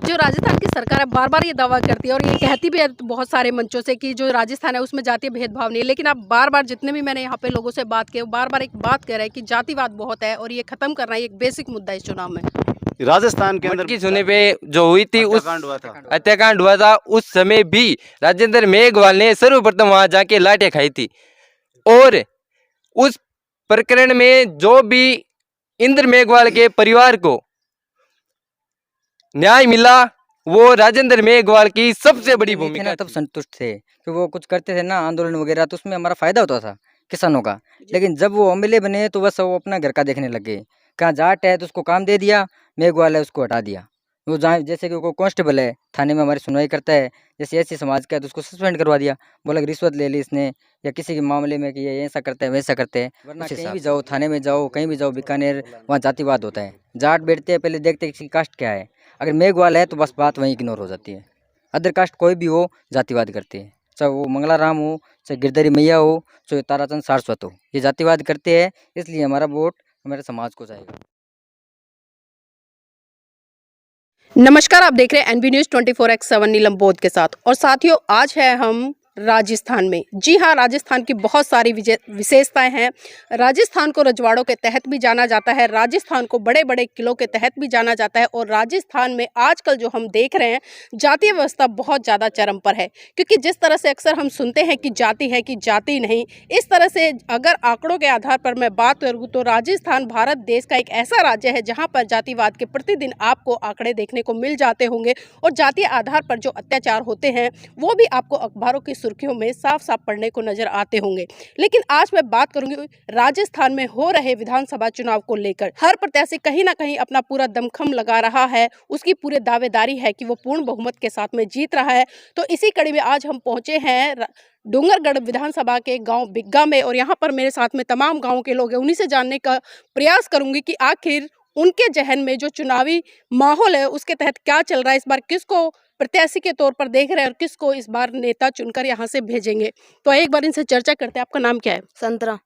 जो राजस्थान की सरकार है बार-बार ये दावा करती है और ये कहती भी है बहुत सारे मंचों से कि जो राजस्थान है उसमें जातीय भेदभाव नहीं है, लेकिन आप बार-बार जितने भी मैंने यहाँ पे लोगों से बात की बार-बार एक बात कह रहे हैं कि जातिवाद बहुत है और ये खत्म करना है, एक बेसिक मुद्दा है इस चुनाव में। राजस्थान के अंदर की सुने पे जो हुई थी उस हत्याकांड हुआ था, उस समय भी राजेंद्र मेघवाल ने सर्वप्रथम वहां जाके लाठियां खाई थी और उस प्रकरण में जो भी इंद्र मेघवाल के परिवार को न्याय मिला वो राजेंद्र मेघवाल की सबसे बड़ी भूमिका तब संतुष्ट थे कि वो कुछ करते थे ना आंदोलन वगैरह, तो उसमें हमारा फायदा होता था किसानों का। लेकिन जब वो एमएलए बने तो बस वो अपना घर का देखने लग गए। कहाँ जाट है तो उसको काम दे दिया, मेघवाल है उसको हटा दिया। वो जहाँ जैसे कि कोई कांस्टेबल है थाने में हमारी सुनवाई करता है, जैसे ऐसी समाज का है तो उसको सस्पेंड करवा दिया, बोला कि रिश्वत ले ली इसने, या किसी के मामले में कि ये ऐसा करते हैं वैसा करते हैं। वरना कहीं भी जाओ, थाने में जाओ, कहीं भी जाओ, बीकानेर, वहाँ जातिवाद होता है। जाट बैठते हैं पहले देखते हैं किसी कास्ट क्या है, अगर मेघवाल है तो बस बात वहीं इग्नोर हो जाती है। अदर कास्ट कोई भी हो जातिवाद करते हैं, चाहे वो मंगला राम हो, चाहे गिरधारी मैया हो, चाहे ताराचंद सारस्वत हो, ये जातिवाद करते हैं। इसलिए हमारा वोट हमारे समाज को जाएगा। नमस्कार, आप देख रहे हैं एनबी न्यूज़ 24x7 नीलम बोध के साथ। और साथियों, आज है हम राजस्थान में। जी हाँ, राजस्थान की बहुत सारी विशेषताएं हैं। राजस्थान को रजवाड़ों के तहत भी जाना जाता है, राजस्थान को बड़े बड़े किलों के तहत भी जाना जाता है। और राजस्थान में आजकल जो हम देख रहे हैं जातीय व्यवस्था बहुत ज़्यादा चरम पर है, क्योंकि जिस तरह से अक्सर हम सुनते हैं कि जाति है कि जाति नहीं, इस तरह से अगर आंकड़ों के आधार पर मैं बात करूँ तो राजस्थान भारत देश का एक ऐसा राज्य है जहाँ पर जातिवाद के प्रतिदिन आपको आंकड़े देखने को मिल जाते होंगे और जातीय आधार पर जो अत्याचार होते हैं वो भी आपको अखबारों की सुर्खियों में साफ साफ पढ़ने को नजर आते होंगे। लेकिन आज मैं बात करूंगी राजस्थान में हो रहे विधानसभा चुनाव को लेकर। हर प्रत्याशी कहीं ना कहीं अपना पूरा दमखम लगा रहा है, उसकी पूरे दावेदारी है कि वो पूर्ण बहुमत के साथ में जीत रहा है। तो इसी कड़ी में आज हम पहुंचे हैं डूंगरगढ़ विधानसभा के गांव बिग्गा में और यहाँ पर मेरे साथ में तमाम गाँव के लोग हैं। उन्हीं से जानने का प्रयास करूंगी कि आखिर उनके जहन में जो चुनावी माहौल है उसके तहत क्या चल रहा है, इस बार किसको प्रत्याशी के तौर पर देख रहे हैं और किसको इस बार नेता चुनकर यहाँ से भेजेंगे। तो एक बार इनसे चर्चा करते हैं। आपका नाम क्या है? संतरा।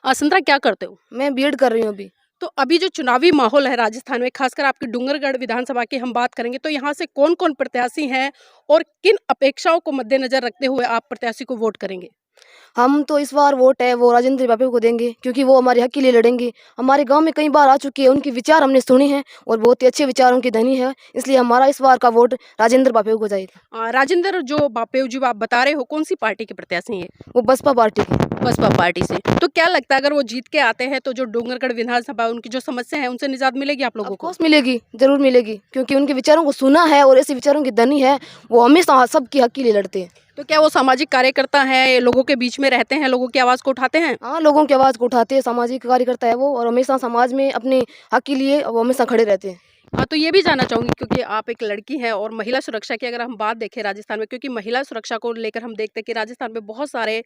संतरा, क्या करते हो? मैं बीएड कर रही हूँ अभी। तो अभी जो चुनावी माहौल है राजस्थान में, खासकर आपकी डूंगरगढ़ विधानसभा की हम बात करेंगे, तो यहाँ से कौन कौन प्रत्याशी हैं और किन अपेक्षाओं को मद्देनजर रखते हुए आप प्रत्याशी को वोट करेंगे? हम तो इस बार वोट है वो राजेंद्र बापू को देंगे, क्योंकि वो हमारे हक के लिए लड़ेंगे। हमारे गांव में कई बार आ चुके हैं, उनके विचार हमने सुने हैं और बहुत ही अच्छे विचारों की धनी है, इसलिए हमारा इस बार का वोट राजेंद्र बापू को जाएगा। राजेंद्र जो बापू जी आप बता रहे हो, कौन सी पार्टी के प्रत्याशी हैं? वो बसपा पार्टी की। बसपा पार्टी से। तो क्या लगता है अगर वो जीत के आते हैं तो जो डूंगरगढ़ विधानसभा उनकी जो समस्या है उनसे निजात मिलेगी आप लोगों को? मिलेगी, जरूर मिलेगी, क्योंकि उनके विचारों को सुना है और ऐसे विचारों की धनी है। वो हमेशा सबकी हक के लिए लड़ते हैं। तो क्या वो सामाजिक कार्यकर्ता हैं, लोगों के बीच में रहते हैं, लोगों की आवाज़ को उठाते हैं? हाँ, लोगों की आवाज़ को उठाते हैं, सामाजिक कार्यकर्ता है वो, और हमेशा समाज में अपने हक के लिए वो हमेशा खड़े रहते हैं। हाँ, तो ये भी जानना चाहूँगी क्योंकि आप एक लड़की हैं और महिला सुरक्षा की अगर हम बात देखें राजस्थान में, क्योंकि महिला सुरक्षा को लेकर हम देखते हैं कि राजस्थान में बहुत सारे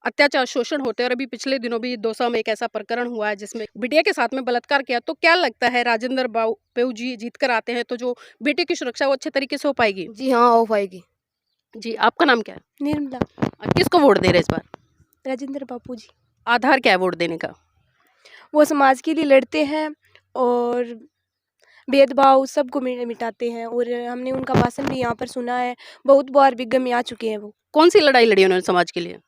अत्याचार शोषण होते हैं और अभी पिछले दिनों भी दौसा में एक ऐसा प्रकरण हुआ है जिसमें बिटिया के साथ में बलात्कार किया। तो क्या लगता है राजेंद्र बापू जी जीत कर आते हैं तो जो बेटे की सुरक्षा वो अच्छे तरीके से हो पाएगी? जी हाँ, हो पाएगी। जी, आपका नाम क्या है? निर्मला। किसको वोट दे रहे हैं इस बार? राजेंद्र बापू जी। आधार क्या है वोट देने का? वो समाज के लिए लड़ते हैं और भेदभाव सबको मिटाते हैं, और हमने उनका भाषण भी यहाँ पर सुना है, बहुत बार बिग्गम में आ चुके हैं। वो कौन सी लड़ाई लड़ी उन्होंने समाज के लिए?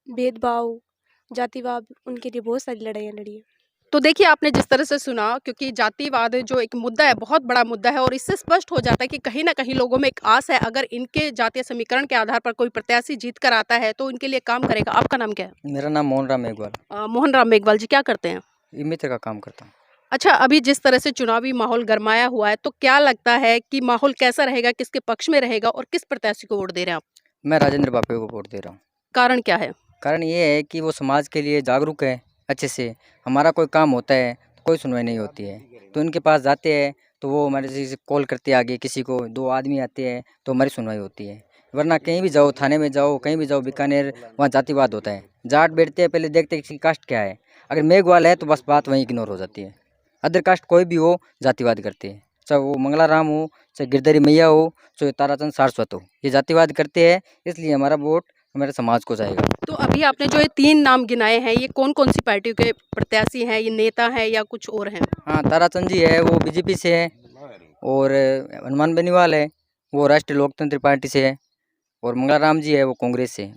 भेदभाव, जातिवाद, उनके लिए बहुत सारी लड़ाइयाँ लड़ी हैं। तो देखिए, आपने जिस तरह से सुना, क्योंकि जातिवाद जो एक मुद्दा है, बहुत बड़ा मुद्दा है और इससे स्पष्ट हो जाता है कि कहीं ना कहीं लोगों में एक आस है अगर इनके जातीय समीकरण के आधार पर कोई प्रत्याशी जीत कर आता है तो इनके लिए काम करेगा। आपका नाम क्या है? मेरा नाम मोहन राम मेघवाल। मोहन राम मेघवाल जी, क्या करते हैं? ये मित्र का काम करता हूँ। अच्छा, अभी जिस तरह से चुनावी माहौल गरमाया हुआ है तो क्या लगता है कि माहौल कैसा रहेगा, किसके पक्ष में रहेगा और किस प्रत्याशी को वोट दे रहे हैं आप? मैं राजेंद्र बापू को वोट दे रहा हूँ। कारण क्या है? कारण ये है कि वो समाज के लिए जागरूक है अच्छे से। हमारा कोई काम होता है तो कोई सुनवाई नहीं होती है, तो उनके पास जाते हैं तो वो हमारे से कॉल करते हैं, आगे किसी को 2 आदमी आते हैं तो हमारी सुनवाई होती है। वरना कहीं भी जाओ, थाने में जाओ, कहीं भी जाओ, बीकानेर, वहाँ जातिवाद होता है। जाट बैठते हैं पहले देखते हैं किसी कास्ट क्या है, अगर मेघवाल है तो बस बात वहीं इग्नोर हो जाती है। अदर कास्ट कोई भी हो जातिवाद करते हैं, चाहे वो मंगला राम हो, चाहे गिरधारी मैया हो, चाहे ताराचंद सारस्वत हो, ये जातिवाद करते हैं। इसलिए हमारा वोट हमारे समाज को जाएगा। तो अभी आपने जो ये 3 नाम गिनाए हैं, ये कौन कौन सी पार्टियों के प्रत्याशी हैं? ये नेता हैं या कुछ और हैं? हाँ, ताराचंद जी है, वो बीजेपी से है, और हनुमान बेनीवाल है, वो राष्ट्रीय लोकतंत्र पार्टी से है, और मंगलाराम जी है, वो कांग्रेस से है,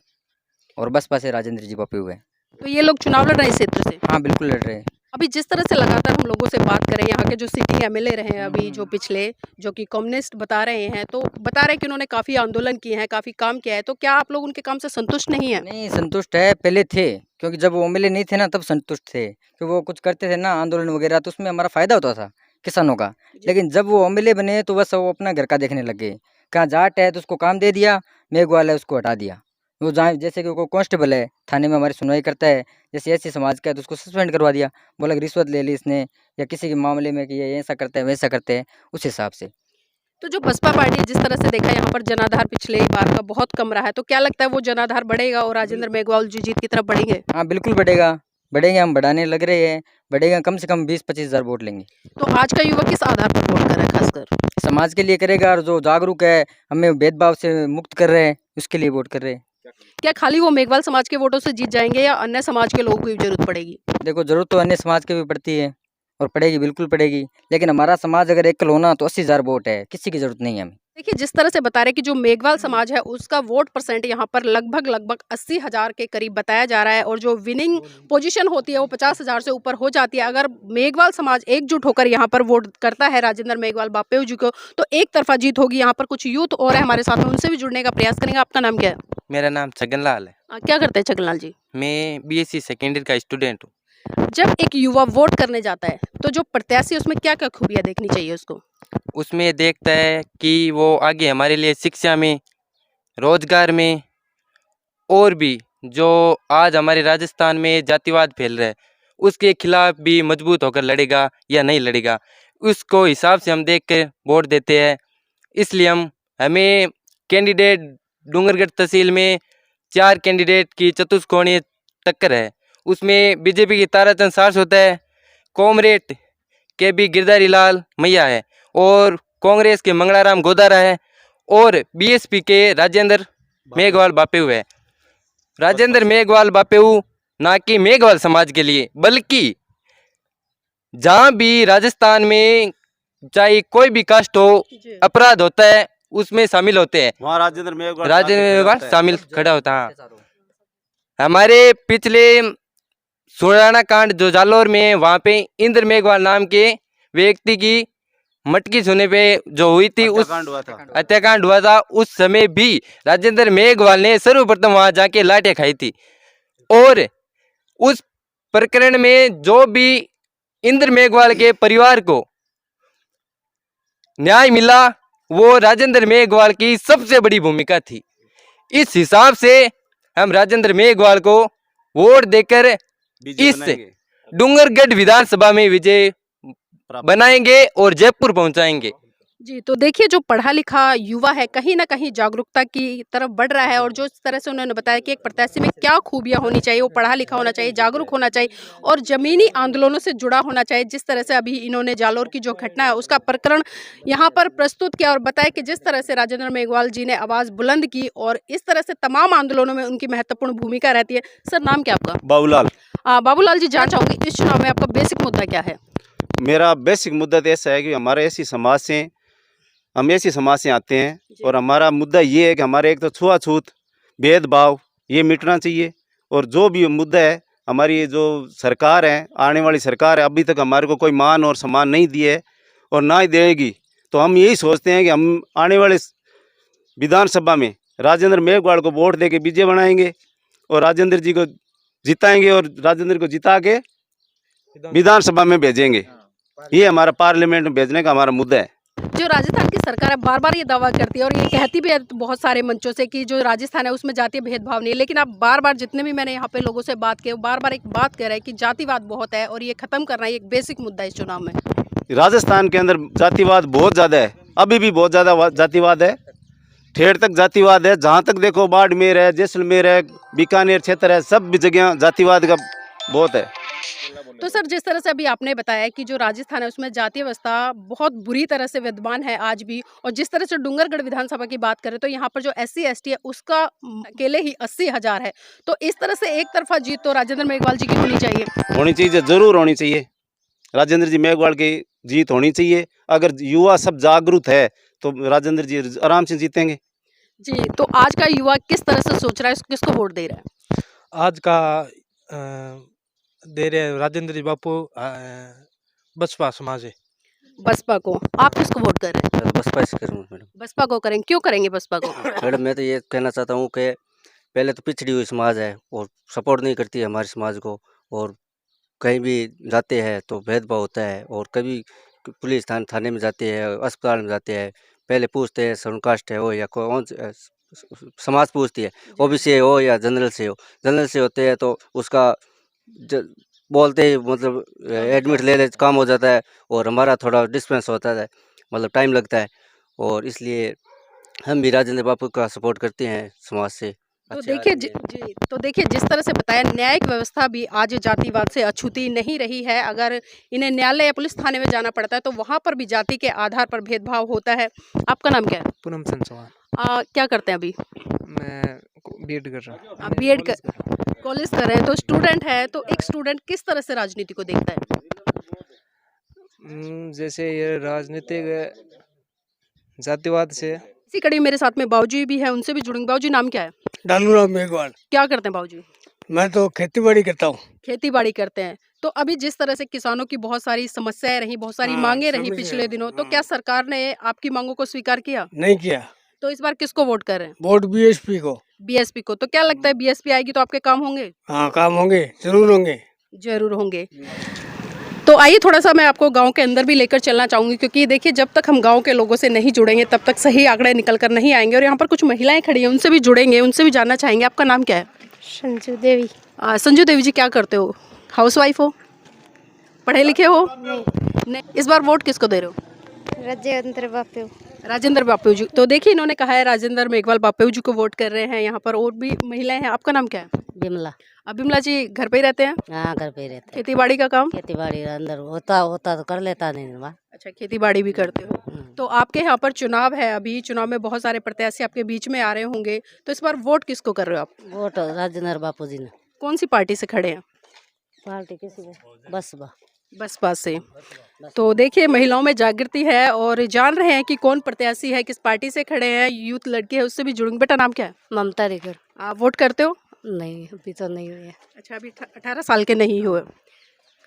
और बसपा से राजेंद्र जी पप्पू है। तो ये लोग चुनाव लड़ रहे हैं इस क्षेत्र से। हाँ बिल्कुल लड़ रहे हैं। अभी जिस तरह से लगातार हम लोगों से बात करें, यहाँ के जो सिटिंग एमएलए रहे हैं अभी जो पिछले, जो कि कम्युनिस्ट बता रहे हैं, तो बता रहे हैं कि उन्होंने काफ़ी आंदोलन किए हैं, काफ़ी काम किया है, तो क्या आप लोग उनके काम से संतुष्ट नहीं हैं? नहीं संतुष्ट है, पहले थे, क्योंकि जब वो एमएलए नहीं थे ना तब संतुष्ट थे, कि वो कुछ करते थे ना आंदोलन वगैरह, तो उसमें हमारा फायदा होता था किसानों का। लेकिन जब वो एमएलए बने तो बस वो अपना घर का देखने लग गए। कहाँ जाट है तो उसको काम दे दिया, मेघवाल है उसको हटा दिया। वो जहाँ जैसे कि कोई कांस्टेबल है थाने में हमारी सुनवाई करता है, जैसे ऐसी समाज का है तो उसको सस्पेंड करवा दिया, बोला कि रिश्वत ले ली इसने, या किसी के मामले में कि ये ऐसा करते हैं वैसा करते हैं, उस हिसाब से। तो जो बसपा पार्टी जिस तरह से देखा यहाँ पर जनाधार पिछले बार का बहुत कम रहा है, तो क्या लगता है वो जनाधार बढ़ेगा और राजेंद्र मेघवाल जी जीत की तरफ बढ़ेंगे? हाँ बिल्कुल बढ़ेगा, बढ़ेंगे, हम बढ़ाने लग रहे हैं, बढ़ेगा, कम से कम 20-25 हज़ार वोट लेंगे। तो आज का युवा किस आधार पर वोट कर रहा है खासकर? समाज के लिए करेगा, और जो जागरूक है, हमें भेदभाव से मुक्त कर रहे हैं, उसके लिए वोट कर रहे हैं। क्या खाली वो मेघवाल समाज के वोटों से जीत जाएंगे या अन्य समाज के लोगों की भी जरूरत पड़ेगी? देखो जरूरत तो अन्य समाज की भी पड़ती है, और पड़ेगी, बिल्कुल पड़ेगी, लेकिन हमारा समाज अगर एकल होना तो 80,000 वोट है, किसी की जरूरत नहीं है हमें। देखिए जिस तरह से बता रहे हैं कि जो मेघवाल समाज है उसका वोट परसेंट यहाँ पर लगभग 80,000 के करीब बताया जा रहा है, और जो विनिंग पोजीशन होती है वो 50,000 से ऊपर हो जाती है। अगर मेघवाल समाज एकजुट होकर यहाँ पर वोट करता है राजेंद्र मेघवाल बापू जी को, तो एक तरफा जीत होगी। यहाँ पर कुछ यूथ और है हमारे साथ में, उनसे भी जुड़ने का प्रयास करेंगे। आपका नाम क्या है? मेरा नाम छगनलाल है। क्या करते हैं छगनलाल जी? मैं बीएससी सेकेंड ईयर का स्टूडेंट हूँ। जब एक युवा वोट करने जाता है तो जो प्रत्याशी उसमें क्या क्या खूबियाँ देखनी चाहिए उसको? उसमें ये देखता है कि वो आगे हमारे लिए शिक्षा में, रोजगार में, और भी जो आज हमारे राजस्थान में जातिवाद फैल रहा है उसके खिलाफ भी मजबूत होकर लड़ेगा या नहीं लड़ेगा, उसको हिसाब से हम देख कर वोट देते हैं। इसलिए हमें कैंडिडेट, डूंगरगढ़ तहसील में 4 कैंडिडेट की चतुष्कोणीय टक्कर है। उसमें बीजेपी की ताराचंद सारस होता है, कॉमरेड के बी गिरधारी लाल मैया है, और कांग्रेस के मंगलाराम गोदारा है, और बीएसपी के राजेंद्र मेघवाल बापू है। राजेंद्र मेघवाल बापू ना कि मेघवाल समाज के लिए, बल्कि जहाँ भी राजस्थान में चाहे कोई भी कास्ट हो, अपराध होता है उसमें शामिल होते हैं, वहाँ राजेंद्र मेघवाल शामिल खड़ा होता है। हमारे पिछले सुराना कांड जो जालोर में है, वहाँ पे इंद्र मेघवाल नाम के व्यक्ति की मटकी सोने पे जो हुई थी, उस हत्याकांड हुआ था, उस समय भी राजेंद्र मेघवाल ने सर्वप्रथम वहां जाके लाठियां खाई थी, और उस प्रकरण में जो भी इंद्र मेघवाल के परिवार को न्याय मिला वो राजेंद्र मेघवाल की सबसे बड़ी भूमिका थी। इस हिसाब से हम राजेंद्र मेघवाल को वोट देकर इस डूंगरगढ़ विधानसभा में विजय बनाएंगे और जयपुर पहुंचाएंगे। जी, तो देखिए जो पढ़ा लिखा युवा है कहीं ना कहीं जागरूकता की तरफ बढ़ रहा है, और जो इस तरह से उन्होंने बताया कि एक प्रत्याशी में क्या खूबियां होनी चाहिए, वो पढ़ा लिखा होना चाहिए, जागरूक होना चाहिए, और ज़मीनी आंदोलनों से जुड़ा होना चाहिए। जिस तरह से अभी इन्होंने जालोर की जो घटना है उसका प्रकरण यहाँ पर प्रस्तुत किया, और बताया कि जिस तरह से राजेंद्र मेघवाल जी ने आवाज़ बुलंद की, और इस तरह से तमाम आंदोलनों में उनकी महत्वपूर्ण भूमिका रहती है। सर नाम क्या आपका? बाबूलाल। बाबूलाल जी, जानना चाहूँगी इस चुनाव में आपका बेसिक मुद्दा क्या है? मेरा बेसिक मुद्दा तो ऐसा है कि हम ऐसी समाज से आते हैं, और हमारा मुद्दा ये है कि हमारे एक तो छुआछूत, भेदभाव ये मिटना चाहिए, और जो भी मुद्दा है हमारी ये जो सरकार है, आने वाली सरकार है, अभी तक हमारे को कोई मान और सम्मान नहीं दिए और ना ही देगी। तो हम यही सोचते हैं कि हम आने वाले विधानसभा में राजेंद्र मेघवाल को वोट दे के विजय बनाएंगे, और राजेंद्र जी को जिताएंगे, और राजेंद्र को जिता के विधानसभा में भेजेंगे। ये हमारा पार्लियामेंट में भेजने का हमारा मुद्दा है। जो राजस्थान की सरकार है बार बार ये दावा करती है और ये कहती भी है बहुत सारे मंचों से कि जो राजस्थान है उसमें जातीय भेदभाव नहीं है, लेकिन आप बार बार जितने भी मैंने यहाँ पे लोगों से बात की बार बार एक बात कह रहे हैं कि जातिवाद बहुत है और ये खत्म करना है, एक बेसिक मुद्दा है इस चुनाव में। राजस्थान के अंदर जातिवाद बहुत ज़्यादा है, अभी भी बहुत ज़्यादा जातिवाद है, ठेठ तक जातिवाद है। जहाँ तक देखो बाड़मेर है, जैसलमेर है, बीकानेर क्षेत्र है, सब भी जगह जातिवाद का बहुत है। तो सर जिस तरह से अभी आपने बताया कि जो राजस्थान है उसमें जातीय व्यवस्था बहुत बुरी तरह से विद्यमान है आज भी, और जिस तरह से डूंगरगढ़ विधानसभा की बात करें तो यहाँ पर जो SC ST है उसका अकेले ही 80,000 है। तो इस तरह से एक तरफा जीत तो राजेंद्र मेघवाल जी की होनी चाहिए, जरूर होनी चाहिए। राजेंद्र जी मेघवाल की जीत होनी चाहिए। अगर युवा सब जागरूक है तो राजेंद्र जी आराम से जीतेंगे। जी, तो आज का युवा किस तरह से सोच रहा है, किसको वोट दे रहा है? आज का दे रहे हैं राजेंद्र जी बापू बसपा समाज है। बसपा को। आप किसको वोट कर रहे हैं? मैं तो बसपा से करूँ मैडम। बसपा को करेंगे, क्यों करेंगे बसपा को? मैडम मैं तो ये कहना चाहता हूँ कि पहले तो पिछड़ी हुई समाज है और सपोर्ट नहीं करती है हमारे समाज को, और कहीं भी जाते हैं तो भेदभाव होता है, और कभी पुलिस थाने में जाते हैं, अस्पताल में जाते हैं, पहले पूछते हैं सर्ण कास्ट है हो या कौन समाज पूछती है, ओबीसी हो या जनरल से हो। जनरल से होते हैं तो उसका ज, बोलते ही मतलब एडमिट ले काम हो जाता है, और हमारा थोड़ा डिस्पेंस होता है, मतलब टाइम लगता है, और इसलिए हम भी राजेंद्र बापू का सपोर्ट करते हैं समाज से। तो अच्छे देखिए आदमी हैं। जी, तो देखिए जिस तरह से बताया, न्यायिक व्यवस्था भी आज जातिवाद से अछूती नहीं रही है। अगर इन्हें न्यायालय या पुलिस थाने में जाना पड़ता है तो वहाँ पर भी जाति के आधार पर भेदभाव होता है। आपका नाम क्या है? पूनम सन चौहान। क्या करते हैं अभी? मैं बीएड कर रहा हूँ। आप बीएड कर कॉलेज कर रहे हैं, तो स्टूडेंट है, तो एक स्टूडेंट किस तरह से राजनीति को देखता है? जैसे ये राजनीतिक जातिवाद से। इसी कड़ी में मेरे साथ में बाबूजी भी है, उनसे भी जुड़ेंगे। बाबूजी नाम क्या है? डालूराम मेघवाल। क्या करते हैं बाबूजी? मैं तो खेती बाड़ी करता हूँ। खेती बाड़ी करते हैं। तो अभी जिस तरह से किसानों की बहुत सारी समस्याएं रही, बहुत सारी हाँ, मांगे रही समझ पिछले गया। दिनों, तो हाँ। क्या सरकार ने आपकी मांगों को स्वीकार किया? नहीं किया। तो इस बार किसको वोट कर रहे हैं? वोट बीएसपी को। बीएसपी को। तो क्या लगता है बीएसपी आएगी तो आपके काम होंगे? हाँ, काम होंगे, जरूर होंगे। जरूर होंगे। तो आइए थोड़ा सा मैं आपको गांव के अंदर भी लेकर चलना चाहूंगी, क्योंकि देखिए जब तक हम गांव के लोगों से नहीं जुड़ेंगे तब तक सही आंकड़े निकल कर नहीं आएंगे। और यहाँ पर कुछ महिलाएं खड़ी हैं, उनसे भी जुड़ेंगे, उनसे भी जानना चाहेंगे। आपका नाम क्या है? संजू देवी। संजू देवी जी, क्या करते हो? हाउसवाइफ हो? पढ़े लिखे हो? नहीं। इस बार वोट किसको दे रहे हो? राजेंद्र बापू। राजेंद्र बापू जी। तो देखिए इन्होंने कहा है राजेंद्र मेघवाल बापू जी को वोट कर रहे हैं। यहाँ पर और भी महिलाएं हैं। आपका नाम क्या है? बिमला। बिमला जी, घर पे ही रहते हैं? हाँ, घर पे ही रहते हैं। खेती बाड़ी का काम? खेती बाड़ी अंदर होता तो कर लेता नहीं वहाँ। अच्छा, खेती बाड़ी भी करते हो। तो आपके यहाँ पर चुनाव है, अभी चुनाव में बहुत सारे प्रत्याशी आपके बीच में आ रहे होंगे, तो इस बार वोट किसको कर रहे हो आप? वोट राजेंद्र बापू जी ने। कौन सी पार्टी से खड़े हैं? पार्टी किसी ने बसपा। बसपा से। तो देखिए महिलाओं में जागृति है और जान रहे हैं कि कौन प्रत्याशी है, किस पार्टी से खड़े हैं। यूथ लड़की है, उससे भी जुड़ेंगे। बेटा नाम क्या है? ममता रेकर। आप वोट करते हो? नहीं, अभी तो नहीं हुई है। अच्छा, अभी 18 साल के नहीं हुए।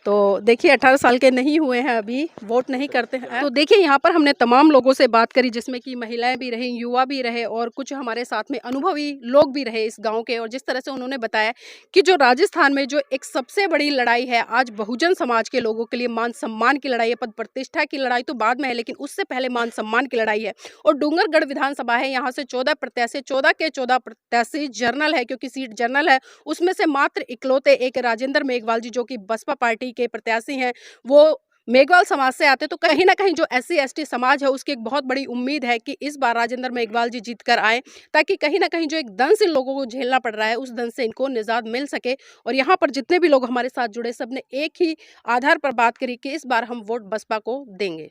तो देखिए 18 साल के नहीं हुए हैं, अभी वोट नहीं करते हैं। तो देखिए यहाँ पर हमने तमाम लोगों से बात करी, जिसमें कि महिलाएं भी रहीं, युवा भी रहे और कुछ हमारे साथ में अनुभवी लोग भी रहे इस गांव के। और जिस तरह से उन्होंने बताया कि जो राजस्थान में जो एक सबसे बड़ी लड़ाई है आज बहुजन समाज के लोगों के लिए, मान सम्मान की लड़ाई है। पद प्रतिष्ठा की लड़ाई तो बाद में है, लेकिन उससे पहले मान सम्मान की लड़ाई है। और डूंगरगढ़ विधानसभा है, यहाँ से 14 प्रत्याशी, 14 के 14 प्रत्याशी जर्नल है, क्योंकि सीट जर्नल है। उसमें से मात्र इकलौते एक राजेंद्र मेघवाल जी, जो कि बसपा पार्टी के प्रत्याशी हैं, वो मेघवाल समाज से आते। तो कहीं ना कहीं जो SC ST समाज है उसकी एक बहुत बड़ी उम्मीद है कि इस बार राजेंद्र मेघवाल जी जीत कर आए, ताकि कहीं ना कहीं जो एक दंश इन लोगों को झेलना पड़ रहा है उस दंश से इनको निजात मिल सके। और यहाँ पर जितने भी लोग हमारे साथ जुड़े, सबने एक ही आधार पर बात करी कि इस बार हम वोट बसपा को देंगे।